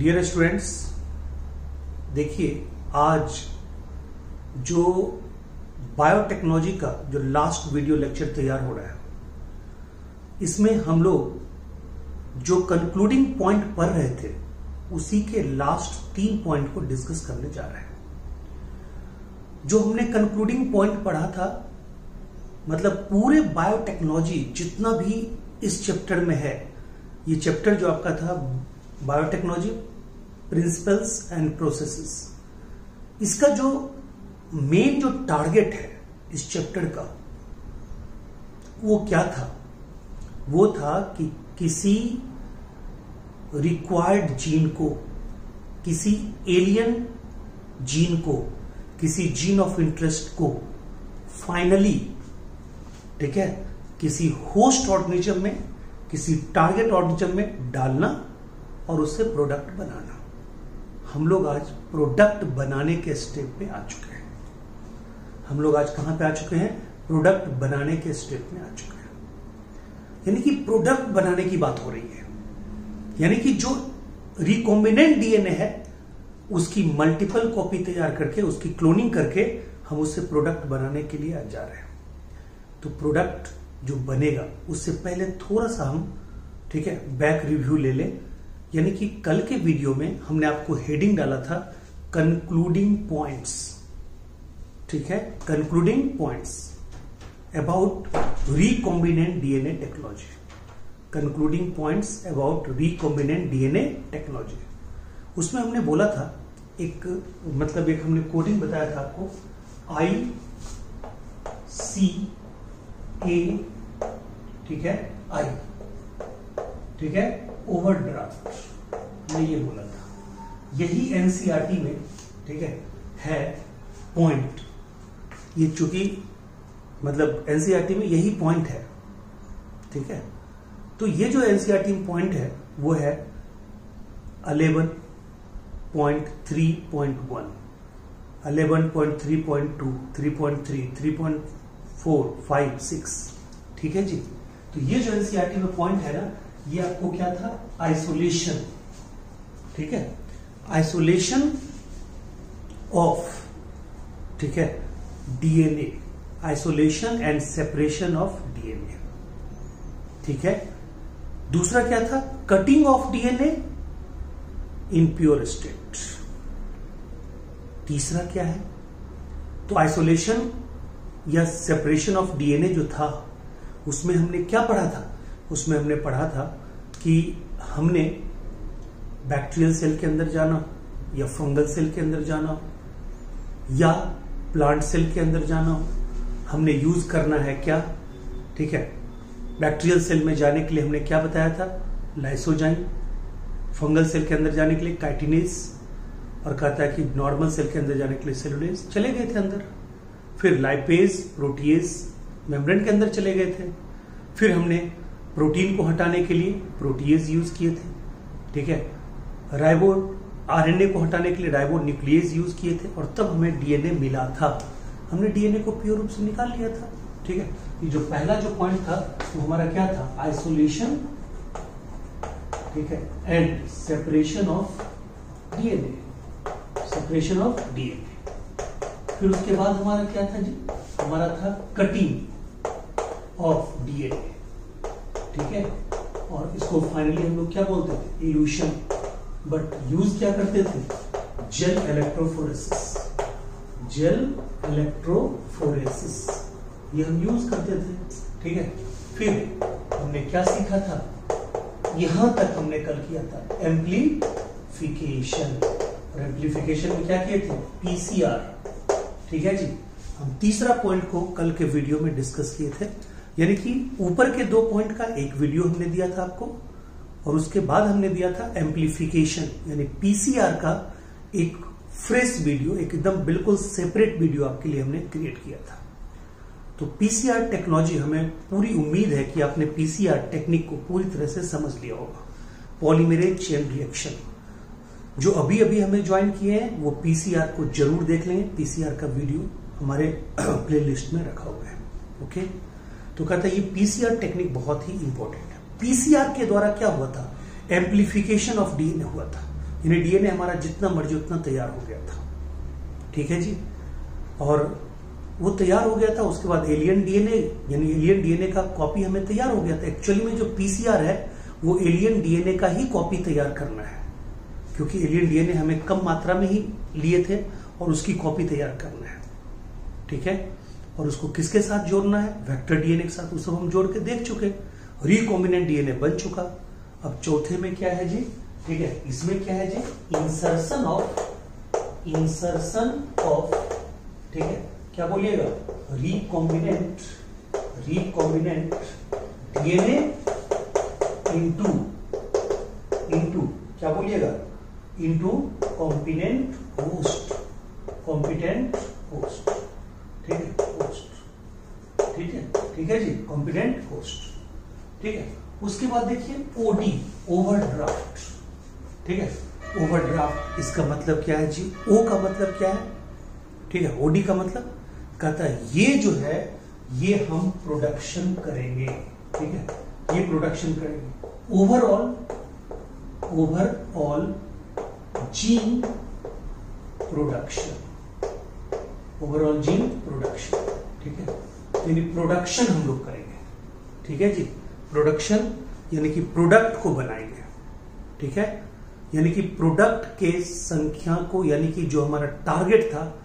Dear students, देखिए आज जो बायोटेक्नोलॉजी का जो लास्ट वीडियो लेक्चर तैयार हो रहा है, इसमें हम लोग जो कंक्लूडिंग पॉइंट पढ़ रहे थे उसी के लास्ट 3 पॉइंट को डिस्कस करने जा रहे हैं। जो हमने कंक्लूडिंग पॉइंट पढ़ा था, मतलब पूरे बायोटेक्नोलॉजी जितना भी इस चैप्टर में है, ये चैप्टर जो आपका था बायोटेक्नोलॉजी प्रिंसिपल्स एंड प्रोसेसेस, इसका जो मेन जो टारगेट है इस चैप्टर का वो क्या था? वो था कि किसी रिक्वायर्ड जीन को, किसी एलियन जीन को, किसी जीन ऑफ इंटरेस्ट को फाइनली, ठीक है, किसी होस्ट ऑर्गेनिज्म में, किसी टारगेट ऑर्गेनिज्म में डालना और उससे प्रोडक्ट बनाना। हम लोग आज प्रोडक्ट बनाने के स्टेप पे आ चुके हैं। हम लोग आज कहां पे आ चुके हैं? प्रोडक्ट बनाने के स्टेप में आ चुके हैं। यानी कि प्रोडक्ट बनाने की बात हो रही है। यानी कि जो रिकॉम्बिनेंट डीएनए है उसकी मल्टीपल कॉपी तैयार करके, उसकी क्लोनिंग करके हम उससे प्रोडक्ट बनाने के लिए आज जा रहे हैं। तो प्रोडक्ट जो बनेगा उससे पहले थोड़ा सा हम, ठीक है, बैक रिव्यू ले लें। यानी कि कल के वीडियो में हमने आपको हेडिंग डाला था कंक्लूडिंग पॉइंट्स, ठीक है, concluding points about recombinant DNA technology, concluding points about recombinant DNA technology. उसमें हमने बोला था एक हमने कोडिंग बताया था आपको, ICA, ठीक है, आई, ठीक है, ओवरड्राफ्ट, हमने ये बोला था। यही एनसीईआरटी में, ठीक है पॉइंट। ये चूंकि एनसीईआरटी में यही पॉइंट है, ठीक है। तो ये जो एनसीईआरटी में पॉइंट है वो है 11.3.1, 11.3.2, 3.3, 3.4, 5, 6, ठीक है जी। तो ये जो एनसीईआरटी में पॉइंट है ना, ये आपको क्या था? आइसोलेशन, ठीक है, आइसोलेशन ऑफ, ठीक है, DNA, isolation and separation of DNA, ठीक है। दूसरा क्या था? Cutting of DNA in pure state. तीसरा क्या है? तो आइसोलेशन या सेपरेशन ऑफ डीएनए जो था उसमें हमने क्या पढ़ा था? उसमें हमने पढ़ा था कि हमने बैक्टीरियल सेल के अंदर जाना या फंगल सेल के अंदर जाना या प्लांट सेल के अंदर जाना, हमने यूज करना है क्या, ठीक है। बैक्टीरियल सेल में जाने के लिए हमने क्या बताया था? लाइसोजाइम। फंगल सेल के अंदर जाने के लिए काइटिनेज, और कहता है कि नॉर्मल सेल के अंदर जाने के लिए सेलुलेज। चले गए थे अंदर। फिर लाइपेज, प्रोटीएज मेम्ब्रेन के अंदर चले गए थे। फिर हमने प्रोटीन को हटाने के लिए प्रोटीएज यूज किए थे, ठीक है। राइबो आरएनए को हटाने के लिए राइबो न्यूक्लियेज यूज किए थे, और तब हमें डीएनए मिला था। हमने डीएनए को प्योर रूप से निकाल लिया था, ठीक है। ये जो पहला जो पॉइंट था वो हमारा क्या था? आइसोलेशन, ठीक है, and separation of DNA, separation of DNA. फिर उसके बाद हमारा क्या था जी? हमारा था कटिंग ऑफ डीएनए, ठीक है। और इसको फाइनली हम लोग क्या बोलते थे? इल्यूशन। बट यूज क्या करते थे? जेल इलेक्ट्रोफोरेसिस, जेल इलेक्ट्रोफोरेसिस, ये हम यूज करते थे, ठीक है। फिर हमने क्या सीखा था? यहां तक हमने कल किया था एम्प्लीफिकेशन, और एम्प्लीफिकेशन में क्या किए थे? पीसीआर, ठीक है जी। हम तीसरा पॉइंट को कल के वीडियो में डिस्कस किए थे। यानी कि ऊपर के 2 पॉइंट का एक वीडियो हमने दिया था आपको, और उसके बाद हमने दिया था एम्प्लीफिकेशन यानी पीसीआर का एक फ्रेश वीडियो, एकदम बिल्कुल सेपरेट वीडियो आपके लिए हमने क्रिएट किया था। तो पीसीआर टेक्नोलॉजी, हमें पूरी उम्मीद है कि आपने पीसीआर टेक्निक को पूरी तरह से समझ लिया होगा। पॉलीमरेज चेन रिएक्शन जो अभी अभी हमें ज्वाइन किए हैं वो पीसीआर को जरूर देख लेंगे। पीसीआर का वीडियो हमारे प्लेलिस्ट में रखा हुआ है, ओके। तो कहता है ये पीसीआर टेक्निक बहुत ही इंपॉर्टेंट है। पीसीआर के द्वारा क्या हुआ था? एम्प्लीफिकेशन ऑफ डीएनए हुआ था। यानी डीएनए हमारा जितना मर्जी उतना तैयार हो गया था, ठीक है जी। और वो तैयार हो गया था, उसके बाद एलियन डीएनए यानी एलियन डीएनए का कॉपी हमें तैयार हो गया था। एक्चुअली में जो पीसीआर है वो एलियन डीएनए का ही कॉपी तैयार करना है, क्योंकि एलियन डीएनए हमें कम मात्रा में ही लिए थे और उसकी कॉपी तैयार करना है, ठीक है। और उसको किसके साथ जोड़ना है? वेक्टर डीएनए के साथ। उस सब हम जोड़ के देख चुके। रिकॉम्बिनेंट डीएनए बन चुका। अब चौथे में क्या है जी? ठीक है, इसमें क्या है जी? इंसर्शन ऑफ, ठीक है, क्या बोलिएगा? रिकॉम्बिनेंट डीएनए इनटू क्या बोलिएगा? इनटू कॉम्पिटेंट होस्ट, ठीक है, होस्ट, ठीक है जी, कॉम्पिटेंट होस्ट, ठीक है। उसके बाद देखिए ओडी, ओवरड्राफ्ट, ठीक है। ओवरड्राफ्ट इसका मतलब क्या है जी? ओ का मतलब क्या है? ठीक है, ओडी का मतलब कहता है ये जो है ये हम प्रोडक्शन करेंगे, ठीक है, ये प्रोडक्शन करेंगे। Overall gene production, overall gene production, ठीक है। यानी प्रोडक्शन हम लोग करेंगे, ठीक है जी। प्रोडक्शन यानी कि प्रोडक्ट को बनाएंगे, ठीक है। यानी कि प्रोडक्ट के संख्या को, यानी कि जो हमारा टारगेट था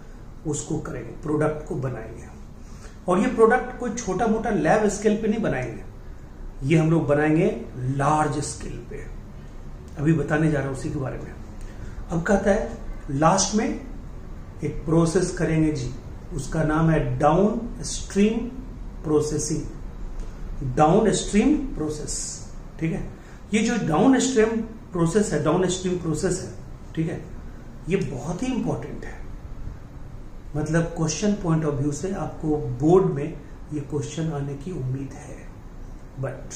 उसको करेंगे, प्रोडक्ट को बनाएंगे। और ये प्रोडक्ट कोई छोटा मोटा लैब स्केल पे नहीं बनाएंगे, ये हम लोग बनाएंगे लार्ज स्केल पे। अभी बताने जा रहा हूं उसी के बारे में। अब कहता है लास्ट में एक प्रोसेस करेंगे जी, उसका नाम है down stream processing, down stream process, ठीक है। ये जो डाउन स्ट्रीम प्रोसेस है, ठीक है, ये बहुत ही इंपॉर्टेंट है। मतलब क्वेश्चन पॉइंट ऑफ व्यू से आपको बोर्ड में ये क्वेश्चन आने की उम्मीद है, बट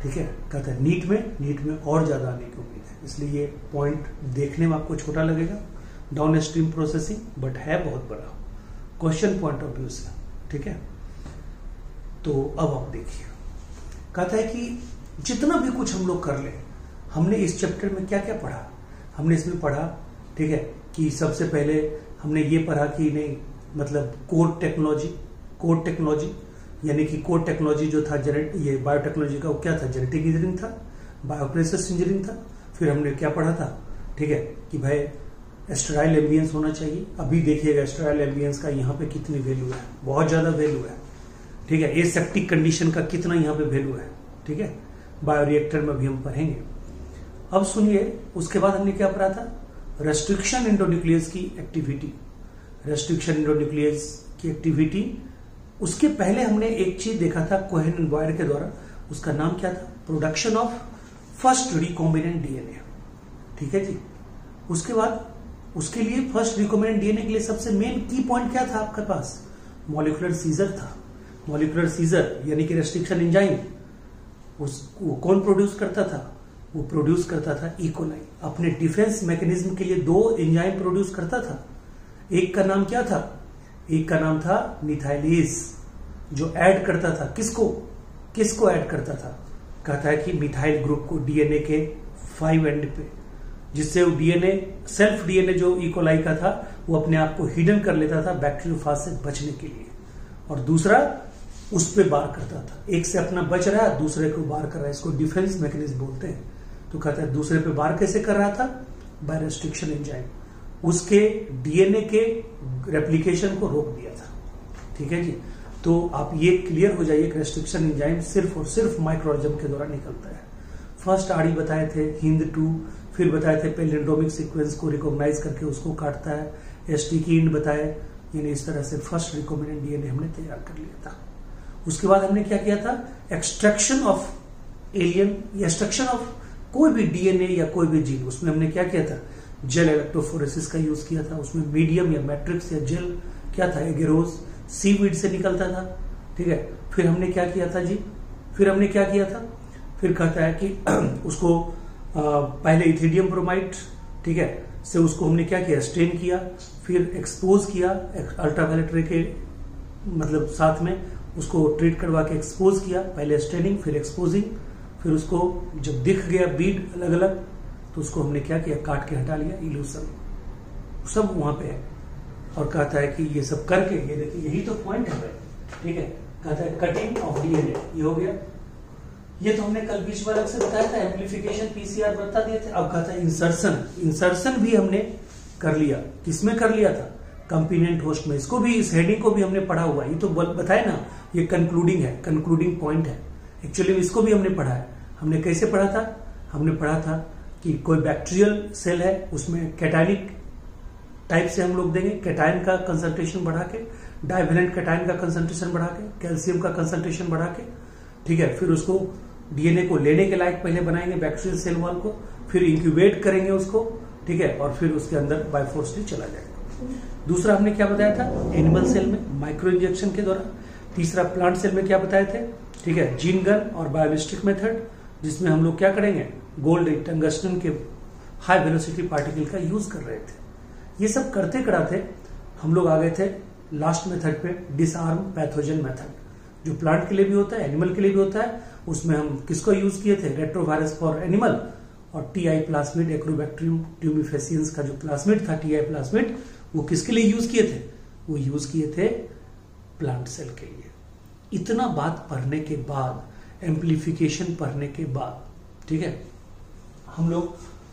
ठीक है, कहता है नीट में और ज्यादा आने की उम्मीद है। इसलिए ये पॉइंट देखने में आपको छोटा लगेगा, डाउन स्ट्रीम प्रोसेसिंग, बट है बहुत बड़ा क्वेश्चन पॉइंट ऑफ व्यू से, ठीक है। तो अब आप देखिए, कहता है कि जितना भी कुछ हम लोग कर ले, हमने इस चैप्टर में क्या क्या पढ़ा? हमने इसमें पढ़ा, ठीक है, कि सबसे पहले हमने ये पढ़ा कि नहीं, मतलब कोर टेक्नोलॉजी यानी कि कोर टेक्नोलॉजी जो था ये बायोटेक्नोलॉजी का, वो क्या था? जेनेटिक इंजीनियरिंग था, बायोप्रोसेस इंजीनियरिंग था। फिर हमने क्या पढ़ा था? ठीक है, कि भाई स्टेराइल एम्बियंस होना चाहिए। अभी देखिएगा स्टेराइल एम्बियंस का यहाँ पे कितनी वैल्यू है, बहुत ज्यादा वैल्यू है, ठीक है। एसेप्टिक कंडीशन का कितना यहाँ पे वैल्यू है, ठीक है, बायोरिएक्टर में भी हम पढ़ेंगे। अब सुनिए, उसके बाद हमने क्या पढ़ा था? रेस्ट्रिक्शन एंडोन्यूक्लियस की एक्टिविटी, रेस्ट्रिक्शन एंडोन्यूक्लियस की एक्टिविटी। उसके पहले हमने एक चीज देखा था कोहेन एंड बॉयड के द्वारा, उसका नाम क्या था? Production of first recombinant DNA, ठीक है जी। उसके बाद उसके लिए फर्स्ट रिकॉम्बिनेंट डीएनए के लिए सबसे मेन की पॉइंट क्या था आपके पास? मॉलिक्यूलर सीजर था। मॉलिक्यूलर सीजर यानी कि रेस्ट्रिक्शन एंजाइम, वो कौन प्रोड्यूस करता था? वो प्रोड्यूस करता था इकोलाई। अपने डिफेंस मैकेनिज्म के लिए 2 एंजाइम प्रोड्यूस करता था। एक का नाम क्या था? एक का नाम था मिथाइलेज, जो ऐड करता था किसको ऐड करता था? कहता है कि मिथाइल ग्रुप को डीएनए के 5 एंड पे, जिससे वो डीएनए, सेल्फ डीएनए जो इकोलाई का था, वो अपने आप को हिडन कर लेता था बैक्टीरियोफाज से बचने के लिए, और दूसरा उस पे बार करता था। एक से अपना बच रहा है, दूसरे को बार कर रहा है, इसको डिफेंस मैकेनिज्म बोलते हैं। तो कहता है दूसरे पे बार कैसे कर रहा था? बाय रेस्ट्रिक्शन एंजाइम, उसके डीएनए के रेप्लिकेशन को रोक दिया था, ठीक है जी। तो आप ये क्लियर हो जाइए कि रेस्ट्रिक्शन एंजाइम सिर्फ और सिर्फ माइक्रोऑर्गेनिज्म के द्वारा निकलता है। फर्स्ट आरडी बताए थे, हिंद 2, फिर बताए थे पैलिंड्रोमिक सीक्वेंस को रिकॉग्नाइज करके उसको काटता है, एस्टिकीन बताए, यानी इस तरह से फर्स्ट रिकॉम्बिनेंट डीएनए हमने तैयार कर लिया था। उसके बाद हमने क्या किया था? Extraction of alien, extraction of कोई भी डीएनए या कोई भी जीन, उसमें हमने क्या किया था? जेल इलेक्ट्रोफोरेसिस का यूज किया था। उसमें मीडियम या मैट्रिक्स या जेल क्या था? एगेरोज, सीवीड से निकलता था, ठीक है। फिर हमने क्या किया था जी? फिर कहता है कि उसको पहले इथिडियम ब्रोमाइड, ठीक है, से उसको हमने क्या किया? स्टेन किया, फिर एक्सपोज किया अल्ट्रावायलेट रे के मतलब साथ में उसको ट्रीट करवा के एक्सपोज किया, पहले स्टेनिंग फिर एक्सपोजिंग, फिर उसको जब दिख गया बीड अलग अलग, तो उसको हमने क्या किया, काट के हटा लिया, इल्यूशन सब वहां पे है। और कहता है कि ये सब करके, ये देखिए यही तो पॉइंट है भाई, ठीक है। कहता है कटिंग ऑफ डीएनए, ये हो गया। ये तो हमने कल बीच वाला से बताया था, एम्प्लीफिकेशन पीसीआर बता दिए थे। अब कहता है इंसर्शन, इंसर्शन भी हमने कर लिया। किसमें कर लिया था, कंपोनेंट होस्ट में। इसको भी, इस हेडिंग को भी हमने पढ़ा हुआ, ये तो बताया ना, ये कंक्लूडिंग है, कंक्लूडिंग पॉइंट है। एक्चुअली इसको भी हमने पढ़ा है। हमने कैसे पढ़ा था, हमने पढ़ा था कि कोई बैक्टीरियल सेल है, उसमें कैटायनिक टाइप से हम लोग देंगे, कैटायन का कंसंट्रेशन बढ़ा के, डाइवेलेंट कैटायन का कंसंट्रेशन बढ़ा के, कैल्शियम का कंसंट्रेशन बढ़ा के, ठीक है। फिर उसको डीएनए को लेने के लायक पहले बनाएंगे बैक्टीरियल सेल वॉल को, फिर इंक्यूबेट करेंगे उसको, ठीक है, और फिर उसके अंदर बायफोर्सली चला जाएगा। दूसरा हमने क्या बताया था, एनिमल सेल में माइक्रो इंजेक्शन के द्वारा। तीसरा प्लांट सेल में क्या बताए थे, ठीक है, जीन गन और बायोलिस्टिक मेथड, जिसमें हम लोग क्या करेंगे, गोल्ड टंगस्टन के हाई वेलोसिटी पार्टिकल का यूज कर रहे थे। ये सब करते कराते हम लोग आ गए थे लास्ट मेथड पे, डिसआर्म पैथोजन मेथड, जो प्लांट के लिए भी होता है, एनिमल के लिए भी होता है। उसमें हम किसको यूज किए थे, रेट्रोवायरस फॉर एनिमल, और टीआई प्लाज्मिड एक्रोबैक्टीरियम ट्यूमिफेसियंस का जो प्लाज्मिड था, टीआई प्लाज्मिड, वो किसके लिए यूज किए थे, वो यूज किए थे प्लांट सेल के लिए। इतना बात पढ़ने के बाद, एम्प्लीफिकेशन पढ़ने के बाद, ठीक है, हम लोग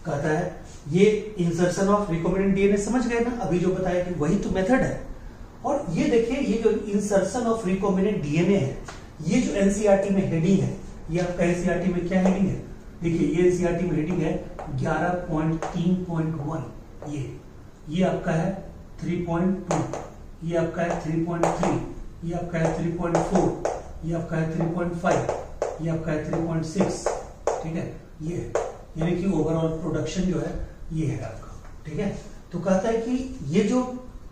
कहता है ये इंसर्शन ऑफ रिकॉम्बिनेंट डीएनए समझ गए ना, अभी जो बताया कि वही तो मेथड है। और ये देखिए, ये जो इंसर्शन ऑफ रिकॉम्बिनेंट डीएनए है, ये जो एनसीईआरटी में हेडिंग है, ये आपका एनसीईआरटी में क्या हेडिंग है, देखिए ये एनसीईआरटी में हेडिंग है 11.3.1, ये आपका है 3.2, ये आपका है 3.3, ये आपका है 3.4, ये आपका है 3.5, ये आपका है 3.6, ठीक है। ये यानी कि ओवरऑल प्रोडक्शन जो है ये है आपका, ठीक है। तो कहता है कि ये जो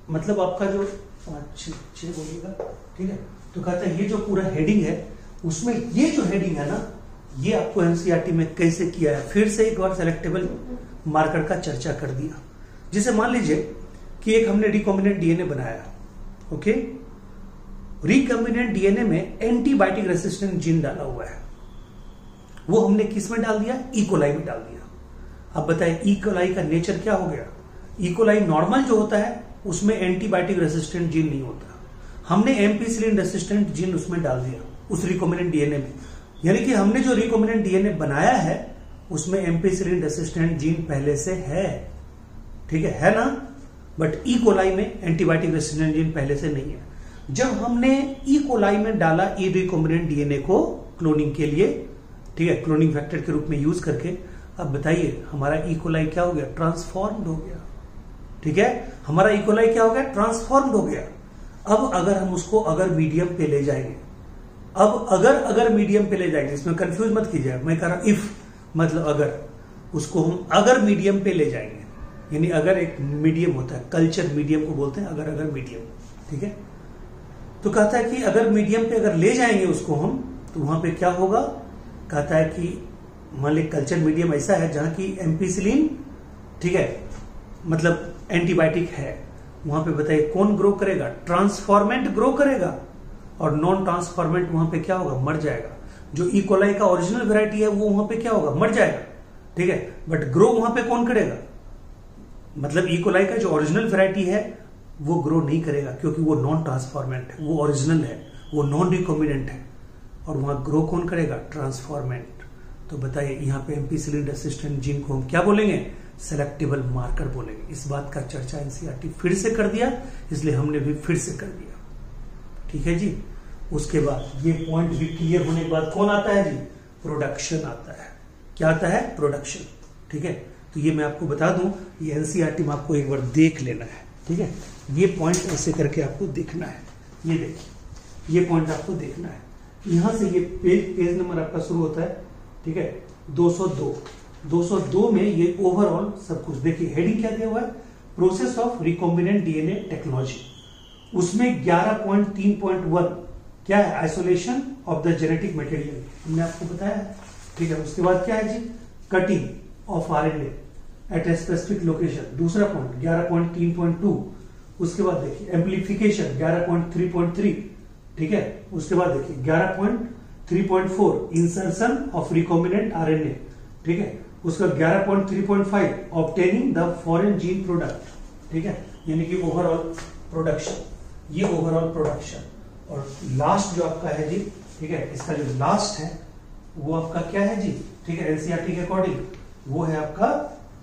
मतलब आपका जो 5-6 बोलिएगा, ठीक है। तो कहता है ये जो पूरा हेडिंग है, उसमें ये जो हेडिंग है ना, ये आपको एनसीईआरटी में कैसे किया है, फिर से एक बार सेलेक्टेबल मार्कर का चर्चा कर दिया। जिसे मान लीजिए कि एक हमने रिकॉम्बिनेंट डीएनए बनाया, ओके, रिकॉम्बिनेंट डीएनए में एंटीबायोटिक रेसिस्टेंट जीन डाला हुआ है, वो हमने किस में डाल दिया, इकोलाई में डाल दिया। अब बताइए इकोलाई का नेचर क्या हो गया, इकोलाई नॉर्मल जो होता है उसमें एंटीबायोटिक रेसिस्टेंट जीन नहीं होता, हमने एम्पिसिलिन रेसिस्टेंट जीन उसमें डाल दिया उस रिकॉम्बिनेंट डीएनए में। यानी कि हमने जो रिकॉम्बिनेंट डीएनए बनाया है उसमें एम्पिसिलिन रेसिस्टेंट जीन पहले से है, ठीक है ना। बट ई कोलाई में एंटीबायोटिक रेसिस्टेंट जीन पहले से नहीं है। जब हमने ई कोलाई में डाला ई रिकॉम्बिनेंट डीएनए को क्लोनिंग के लिए, ठीक है, क्लोनिंग फैक्टर के रूप में यूज करके, अब बताइए हमारा ई कोलाई क्या हो गया, ट्रांसफॉर्म्ड हो गया, ठीक है। हमारा ई कोलाई क्या हो गया, ट्रांसफॉर्म्ड हो गया। अब अगर हम उसको अगर मीडियम पे ले जाएंगे, अब अगर मीडियम पे ले जाएंगे, इसमें कंफ्यूज मत कीजिए, मैं कह रहा हूं इफ मतलब अगर, उसको हम अगर मीडियम पे ले जाएंगे, यानी अगर एक मीडियम होता है, कल्चर मीडियम को बोलते हैं, अगर मीडियम, ठीक है। तो कहता है कि अगर मीडियम पे अगर ले जाएंगे उसको हम, तो वहां पे क्या होगा, कहता है कि मान ली कल्चर मीडियम ऐसा है जहां की एम्पिसिलिन, ठीक है, मतलब एंटीबायोटिक है, वहां पे बताइए कौन ग्रो करेगा, ट्रांसफॉर्मेंट ग्रो करेगा, और नॉन ट्रांसफॉर्मेंट वहां पे क्या होगा, मर जाएगा। जो ई कोलाई का ओरिजिनल वैरायटी है वो वहां पे क्या होगा, मर जाएगा, ठीक है। बट ग्रो वहां पे कौन करेगा, मतलब ई कोलाई का जो ओरिजिनल वैरायटी है वो ग्रो नहीं करेगा, क्योंकि वो नॉन ट्रांसफॉर्मेंट है, वो ओरिजिनल है, वो नॉन रिकॉम्बिनेंट है, और वहां ग्रो कौन करेगा, ट्रांसफॉर्मेंट। तो बताइए यहाँ पे एम्पिसिलिन रेसिस्टेंट जीन को हम क्या बोलेंगे, सेलेक्टेबल मार्कर बोलेंगे। इस बात का चर्चा एनसीईआरटी फिर से कर दिया, इसलिए हमने भी फिर से कर दिया, ठीक है जी। उसके बाद ये पॉइंट भी क्लियर होने के बाद कौन आता है जी, प्रोडक्शन आता है। क्या आता है, प्रोडक्शन, ठीक है। तो ये मैं आपको बता दूं, ये एनसीईआरटी में आपको एक बार देख लेना है, ठीक है। ये पॉइंट ऐसे करके आपको देखना है, ये देखिए, ये पॉइंट आपको देखना है। यहां से ये पेज नंबर आपका शुरू होता है, ठीक है, 202 में ये ओवरऑल सब कुछ देखिए। हेडिंग क्या दिया हुआ है, process of recombinant DNA technology. उसमें 11.3.1 क्या है, isolation of the genetic material, हमने आपको बताया, ठीक है। उसके बाद क्या है जी, cutting of RNA at a specific location, दूसरा पॉइंट 11.3.2। उसके बाद देखिए एम्प्लीफिकेशन 11.3.3, ठीक है। उसके बाद देखिए 11.3.4 इंसर्शन ऑफ रिकॉम्बिनेंट आरएनए, ठीक है। उसका 11.3.5 obtaining the foreign gene product, ठीक है, यानी कि ओवरऑल प्रोडक्शन, ये ओवरऑल प्रोडक्शन। और लास्ट जो आपका है जी, ठीक है, इसका जो लास्ट है वो आपका क्या है जी, ठीक है, एनसीईआरटी के अकॉर्डिंग वो है आपका,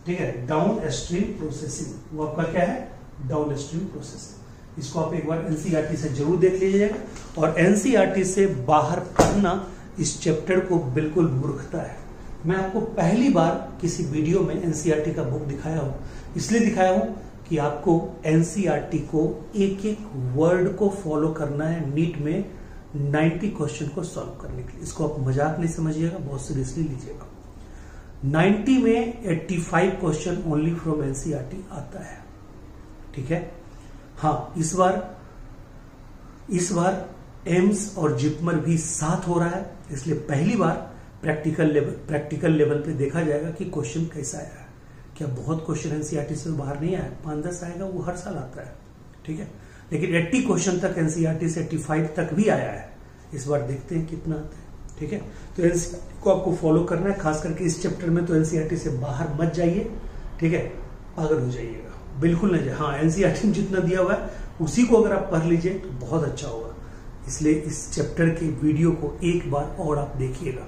ठीक है, डाउन स्ट्रीम प्रोसेसिंग। वो आपका क्या है, डाउन स्ट्रीम प्रोसेसिंग। इसको आप एक बार एनसीईआरटी से जरूर देख लीजिएगा। और एनसीईआरटी से बाहर पढ़ना इस चैप्टर को बिल्कुल मूर्खता है। मैं आपको पहली बार किसी वीडियो में एनसीईआरटी का बुक दिखाया हूं, इसलिए दिखाया हूं कि आपको एनसीईआरटी को एक एक वर्ड को फॉलो करना है नीट में 90 क्वेश्चन को सॉल्व करने के लिए। इसको आप मजाक नहीं समझिएगा, बहुत सीरियसली लीजिएगा। 90 में 85 क्वेश्चन ओनली फ्रॉम एनसीईआरटी आता है, ठीक है। हाँ, इस बार एम्स और जिपमर भी साथ हो रहा है, इसलिए पहली बार प्रैक्टिकल लेवल पे देखा जाएगा कि क्वेश्चन कैसा आया है। क्या बहुत क्वेश्चन एनसीईआरटी से बाहर नहीं आया, 5-10 आएगा, वो हर साल आता है, ठीक है। लेकिन 80 क्वेश्चन तक एनसीईआरटी से 85 तक भी आया है। इस बार देखते हैं कितना आता है, ठीक है। तो एनसीईआरटी को आपको फॉलो करना है, खास करके इस चैप्टर में तो एनसीईआरटी से बाहर मत जाइए, ठीक है, पागल हो जाइएगा, बिल्कुल नहीं जाए। हाँ, एनसीईआरटी में जितना दिया हुआ है उसी को अगर आप पढ़ लीजिए तो बहुत अच्छा होगा। इसलिए इस चैप्टर के वीडियो को एक बार और आप देखिएगा,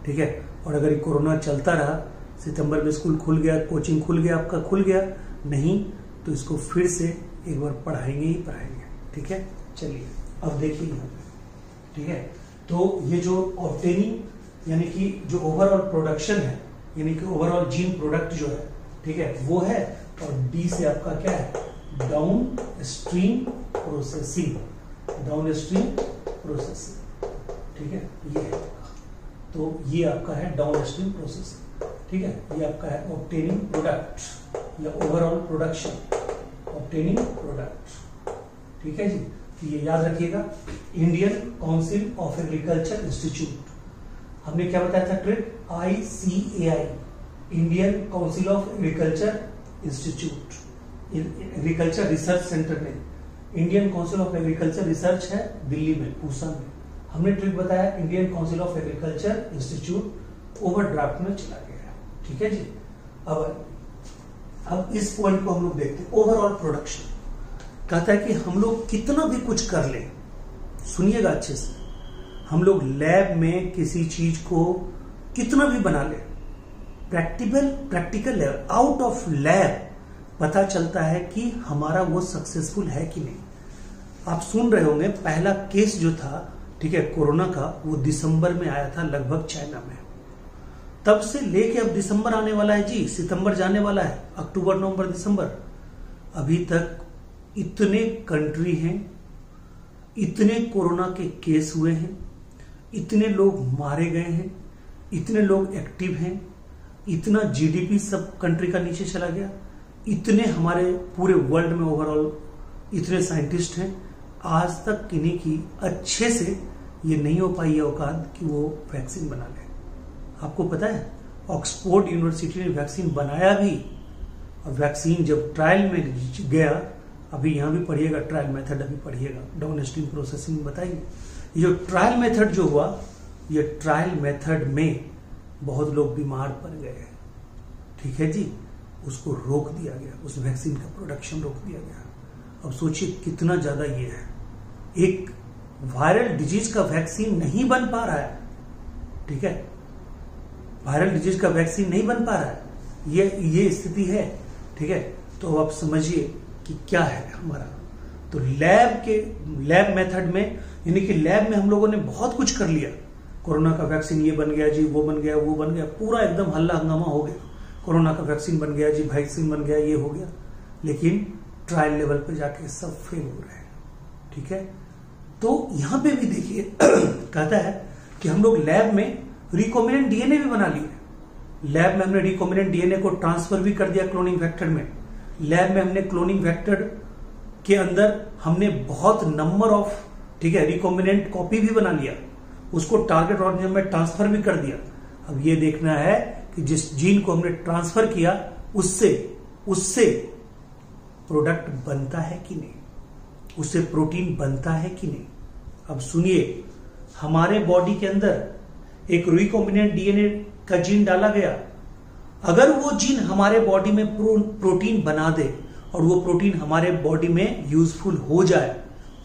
ठीक है। और अगर ये कोरोना चलता रहा, सितंबर में स्कूल खुल गया, कोचिंग खुल गया, आपका खुल गया नहीं, तो इसको फिर से एक बार पढ़ाएंगे ही पढ़ाएंगे, ठीक है। चलिए अब देखिए यहाँ पे, ठीक है। तो ये जो ऑब्टेनिंग यानी कि जो ओवरऑल प्रोडक्शन है, यानी कि ओवरऑल जीन प्रोडक्ट जो है, ठीक है, वो है। और डी से आपका क्या है, down stream processing, downstream processing, ठीक है, ये है। तो ये आपका है डाउन स्ट्रीम प्रोसेसिंग, ठीक है। ये आपका है ऑब्टेनिंग प्रोडक्ट या ओवरऑल प्रोडक्शन, ऑब्टेनिंग प्रोडक्ट, ठीक है जी। तो ये याद रखिएगा, Indian council of agriculture institute, हमने क्या बताया था, trick ICAI, Indian council of agriculture institute, agriculture research centre में। Indian council of agriculture research है दिल्ली में, पूसा में। हमने ट्रिक बताया Indian council of agriculture institute overdraft में चला गया, ठीक है जी। अब इस पॉइंट को हम लोग देखते हैं, ओवरऑल प्रोडक्शन। कहता है कि हम लोग कितना भी कुछ कर लें, सुनिएगा अच्छे से, हम लोग लैब में किसी चीज को कितना भी बना ले, practical level, out of lab पता चलता है कि हमारा वो सक्सेसफुल है कि नहीं। आप सुन रहे होंगे, पहला केस जो था, ठीक है, कोरोना का, वो दिसंबर में आया था लगभग चाइना में। तब से लेके अब दिसंबर आने वाला है जी, सितंबर जाने वाला है, अक्टूबर नवंबर दिसंबर, अभी तक इतने कंट्री हैं, इतने कोरोना के केस हुए हैं, इतने लोग मारे गए हैं, इतने लोग एक्टिव हैं, इतना जीडीपी सब कंट्री का नीचे चला गया, इतने हमारे पूरे वर्ल्ड में ओवरऑल इतने साइंटिस्ट हैं, आज तक किन्हीं की अच्छे से ये नहीं हो पाई है औकात कि वो वैक्सीन बना ले। आपको पता है, ऑक्सफोर्ड यूनिवर्सिटी ने वैक्सीन बनाया भी, और वैक्सीन जब ट्रायल में गया, अभी यहां भी पढ़िएगा, ट्रायल मेथड अभी पढ़िएगा, डाउन स्ट्रीम प्रोसेसिंग बताएंगे। ये जो ट्रायल मेथड जो हुआ, ये ट्रायल मेथड में बहुत लोग बीमार पड़ गए, ठीक है जी, उसको रोक दिया गया, उस वैक्सीन का प्रोडक्शन रोक दिया गया। अब सोचिए कितना ज्यादा ये है, एक वायरल डिजीज का वैक्सीन नहीं बन पा रहा है, ठीक है, वायरल डिजीज का वैक्सीन नहीं बन पा रहा है, ये स्थिति है, ठीक है। तो आप समझिए कि क्या है हमारा। तो लैब मेथड में, यानी कि लैब में हम लोगों ने बहुत कुछ कर लिया, कोरोना का वैक्सीन ये बन गया जी, वो बन गया, वो बन गया, पूरा एकदम हल्ला हंगामा हो गया, कोरोना का वैक्सीन बन गया जी, वैक्सीन बन गया, ये हो गया, लेकिन ट्रायल लेवल पे जाके सब फेल हो रहे हैं, ठीक है। तो यहां पे भी देखिए कहता है कि हम लोग लैब में रिकॉम्बिनेंट डीएनए भी बना लिए, लैब में हमने रिकॉम्बिनेंट डीएनए को ट्रांसफर भी कर दिया क्लोनिंग वेक्टर में, लैब में हमने क्लोनिंग वेक्टर के अंदर हमने बहुत नंबर ऑफ, ठीक है, रिकॉम्बिनेंट कॉपी भी बना लिया, उसको टारगेट ऑर्गेनिज्म में ट्रांसफर भी कर दिया। अब ये देखना है कि जिस जीन को हमने ट्रांसफर किया उससे प्रोडक्ट बनता है कि नहीं, उससे प्रोटीन बनता है कि नहीं। अब सुनिए, हमारे बॉडी के अंदर एक रिकॉम्बिनेंट डीएनए का जीन डाला गया, अगर वो जीन हमारे बॉडी में प्रोटीन बना दे और वो प्रोटीन हमारे बॉडी में यूजफुल हो जाए,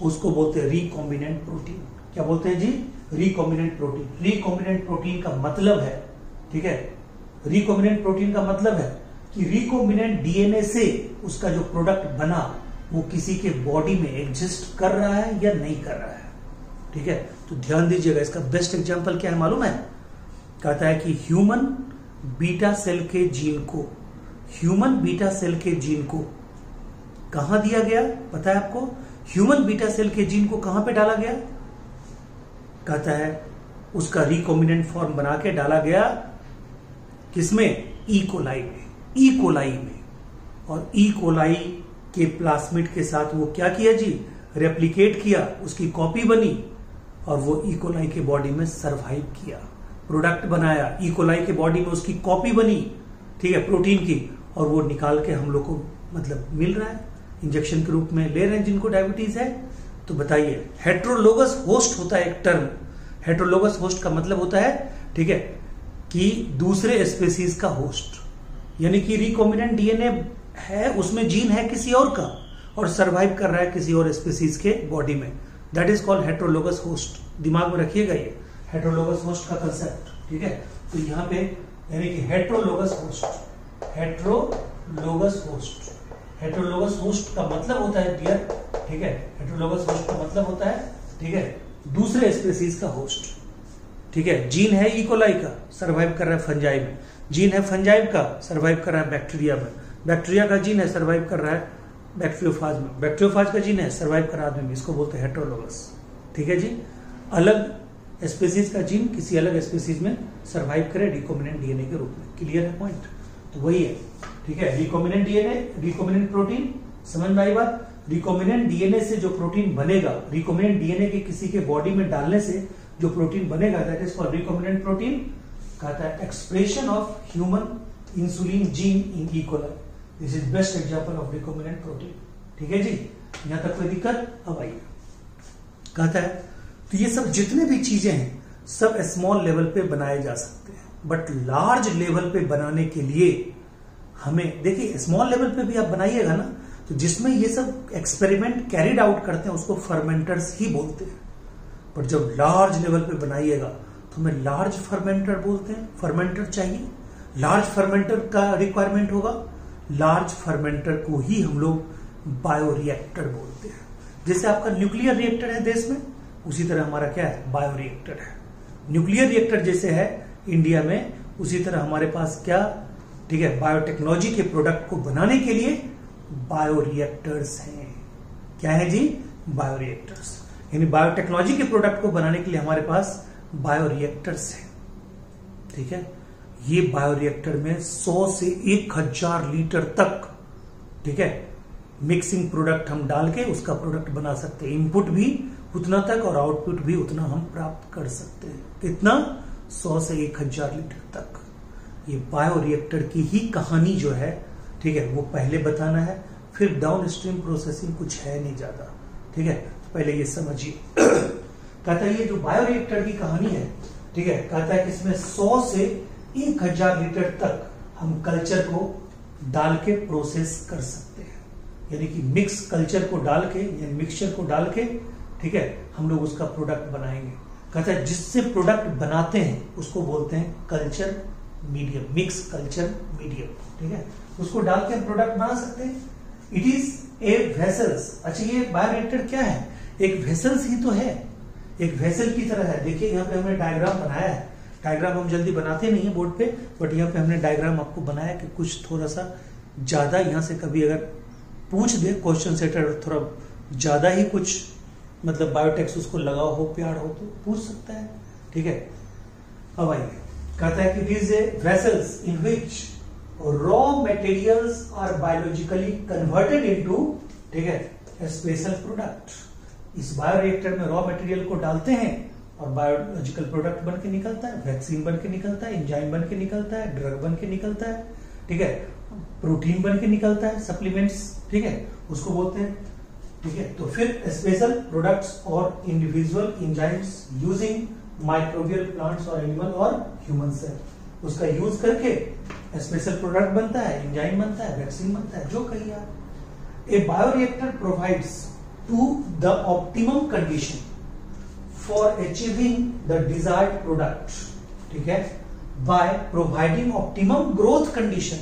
उसको बोलते हैं रिकॉम्बिनेंट प्रोटीन। क्या बोलते हैं जी? Recombinant protein. रिकॉम्बिनेंट प्रोटीन का मतलब है, ठीक है, रिकॉम्बिनेंट प्रोटीन का मतलब है कि रिकॉम्बिनेंट डीएनए से उसका जो प्रोडक्ट बना वो किसी के बॉडी में एग्जिस्ट कर रहा है या नहीं कर रहा है, ठीक है। तो ध्यान दीजिएगा, इसका बेस्ट एग्जांपल क्या है मालूम है? कहता है कि ह्यूमन बीटा सेल के जीन को, ह्यूमन बीटा सेल के जीन को कहां दिया गया पता है आपको? ह्यूमन बीटा सेल के जीन को कहां पे डाला गया? कहता है उसका रिकॉम्बिनेंट फॉर्म बना के डाला गया किसमें? ई कोलाई में। ई कोलाई में, और ई कोलाई के प्लास्मिड के साथ वो क्या किया जी? रेप्लिकेट किया, उसकी कॉपी बनी और वो ई कोलाई के बॉडी में सरवाइव किया, प्रोडक्ट बनाया। ई कोलाई के बॉडी में उसकी कॉपी बनी, ठीक है, प्रोटीन की, और वो निकाल के हम लोग को मतलब मिल रहा है, इंजेक्शन के रूप में ले रहे हैं जिनको डायबिटीज है। तो बताइए, हेट्रोलोगस होस्ट होता है एक टर्म। हेट्रोलोगस होस्ट का मतलब होता है, ठीक है, कि दूसरे स्पेसीज का होस्ट, यानी कि रिकॉम्बिनेंट डीएनए है, उसमें जीन है किसी और का और सरवाइव कर रहा है किसी और स्पेसीज के बॉडी में। That is called heterologous host. दिमाग में रखिएगा ये हेट्रोलोगस होस्ट का कंसेप्ट, ठीक है। तो यहाँ पे यानी कि heterologous host, heterologous host, heterologous host का मतलब होता है डियर, ठीक है, हेट्रोलोगस होस्ट का मतलब होता है, ठीक है, दूसरे स्पेसीज का होस्ट, ठीक है। जीन है ई कोलाई का, सरवाइव कर रहा है फंजाई में। जीन है फंजाई का, सरवाइव कर रहा है बैक्टीरिया में। बैक्टीरिया का जीन है, सरवाइव कर रहा है बैक्टीरियोफाज में। बैक्टीरियोफाज का जीन है, सरवाइव कर रहा है आदमी में। इसको बोलते हैं हेट्रोलोगस, ठीक है जी। अलग स्पेसीज का जीन किसी अलग स्पेसीज में सरवाइव करे रिकॉम्बिनेंट डीएनए के रूप में। क्लियर है पॉइंट? तो वही है, ठीक है, रिकॉम्बिनेंट डीएनए, रिकॉम्बिनेंट प्रोटीन। समझ में आई बात? रिकॉम्बिनेंट डीएनए से जो प्रोटीन बनेगा, रिकॉम्बिनेंट डीएनए के किसी के बॉडी में डालने से जो प्रोटीन बनेगा, that is called recombinant protein. कहता है expression of human insulin gene in E coli, this is best example of recombinant protein, ठीक है जी। यहां तक कोई दिक्कत? अब आइए, कहता है तो ये सब जितने भी चीजें हैं सब स्मॉल लेवल पे बनाए जा सकते हैं, बट लार्ज लेवल पे बनाने के लिए हमें, देखिए स्मॉल लेवल पे भी आप बनाइएगा ना, तो जिसमें ये सब एक्सपेरिमेंट कैरिड आउट करते हैं उसको फर्मेंटर्स ही बोलते हैं। पर जब लार्ज लेवल पे बनाइएगा तो हमें लार्ज फर्मेंटर बोलते हैं। फर्मेंटर चाहिए, लार्ज फर्मेंटर का रिक्वायरमेंट होगा। लार्ज फर्मेंटर को ही हम लोग बायोरिएक्टर बोलते हैं। जैसे आपका न्यूक्लियर रिएक्टर है देश में, उसी तरह हमारा क्या है? बायोरिएक्टर है। न्यूक्लियर रिएक्टर जैसे है इंडिया में, उसी तरह हमारे पास क्या, ठीक है, बायोटेक्नोलॉजी के प्रोडक्ट को बनाने के लिए बायोरिएक्टर्स हैं। क्या है जी? बायोरिएक्टर्स। यानी बायोटेक्नोलॉजी के प्रोडक्ट को बनाने के लिए हमारे पास बायोरिएक्टर्स हैं, ठीक है। ये बायोरिएक्टर में 100 से 1000 लीटर तक, ठीक है, मिक्सिंग प्रोडक्ट हम डाल के उसका प्रोडक्ट बना सकते हैं। इनपुट भी उतना तक और आउटपुट भी उतना हम प्राप्त कर सकते हैं। कितना? 100 से 1000 लीटर तक। ये बायोरिएक्टर की ही कहानी जो है, ठीक है, वो पहले बताना है, फिर डाउन स्ट्रीम प्रोसेसिंग कुछ है नहीं ज्यादा, ठीक है। तो पहले ये समझिए। कहता है ये जो बायोरिएक्टर की कहानी है, ठीक है, कहता है कि इसमें 100 से 1000 लीटर तक हम कल्चर को डाल के प्रोसेस कर सकते हैं। यानी कि मिक्स कल्चर को डाल के या मिक्सचर को डाल के, ठीक है, हम लोग उसका प्रोडक्ट बनाएंगे। कहता है जिससे प्रोडक्ट बनाते हैं उसको बोलते हैं culture medium, mix culture medium, ठीक है। उसको डाल के हम प्रोडक्ट बना सकते हैं। It is a vessels. अच्छा, ये बायोरिएक्टर क्या है? एक वेसल्स ही तो है, एक वेसल की तरह है। देखिए यहाँ पे हमने डायग्राम बनाया है। डायग्राम हम जल्दी बनाते नहीं है बोर्ड पे, बट यहाँ पे हमने डायग्राम आपको बनाया कि कुछ थोड़ा सा ज्यादा, यहाँ से कभी अगर पूछ दे क्वेश्चन सेटर, थोड़ा ज्यादा ही कुछ मतलब बायोटेक्स उसको लगा हो, प्यार हो, तो पूछ सकता है, ठीक है। अब आइए, कहता है कि this vessels in which raw materials are biologically converted into, ठीक है, स्पेशल प्रोडक्ट। इस बायोरिएक्टर में रॉ मटेरियल को डालते हैं और बायोलॉजिकल प्रोडक्ट बन के निकलता है, वैक्सीन बन के निकलता है, एंजाइम बन के निकलता है, ड्रग बन के निकलता है, ठीक है, प्रोटीन बन के निकलता है, सप्लीमेंट्स, ठीक है, उसको बोलते हैं, ठीक है। तो फिर स्पेशल प्रोडक्ट्स और individual enzymes using microbial plants और एनिमल और ह्यूमन सेल, उसका यूज करके स्पेशल प्रोडक्ट बनता है, एंजाइम बनता है, वैक्सीन बनता है, जो कहिए आप। A bioreactor provides to the optimum condition for achieving the desired product, ठीक है, by providing optimum growth condition.